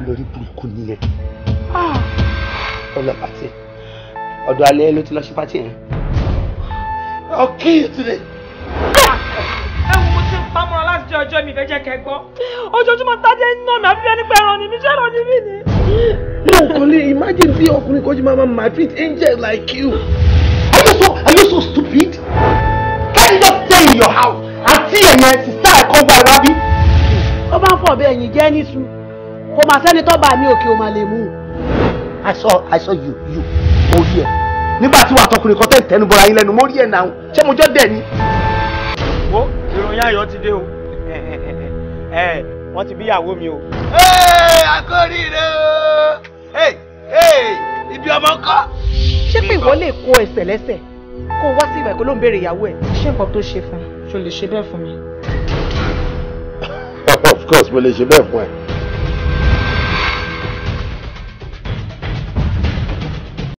lórí burúkú nìyẹn. Ọlọ pàtì. Ọ̀dọ̀ alẹ́ ló ti lọ sí pàtì yẹn. I'll kill you today. Ẹ wo mo ti ń pamọ́ra láti jẹ́ ọjọ́ mi fẹ́ jẹ́ kẹ́ gbọ́. Ojoojúmọ́ Tádé ń nà mí àbí ẹni pé ẹran ni mi ṣé ẹran ni mí ni. No, Kole, imagine bí ọkùnrin kan jí máa máa treat angel like you. Are you so stupid? Can't you just stay in your house and see ẹ̀yẹ sister ẹ̀kọ́ gba ìwà bí? Ó bá ń fọ̀ bẹ́ẹ̀ yín jẹ́ níṣu. Kò mà sẹ́ni tó bá mi òkè ò mà lè mú. I saw you, orí ẹ̀. Nígbà tí wàá tọkùnrin kan tẹ̀ tẹnu bọ̀ra yín lẹ́nu, mo rí ẹ̀ náà. Ṣé mo jọ́ dẹ̀ ni? Wo ìròyìn ayọ̀ ti dé o. Wọ́n ti bí ìyàwó mi o. Akóríire o! Ibi ọmọ kọ́. Ṣé pé ìwọ lè kó ẹsẹ̀ lẹ́sẹ̀ kó o wá sí ìgbà kó ló ń béèrè ìyàwó ẹ̀? Ṣé nǹkan tó ṣe fún un? Ṣo lè ṣe bẹ́ẹ̀ fún mi? Of course, mo lè ṣe bẹ́ẹ̀ fún ẹ.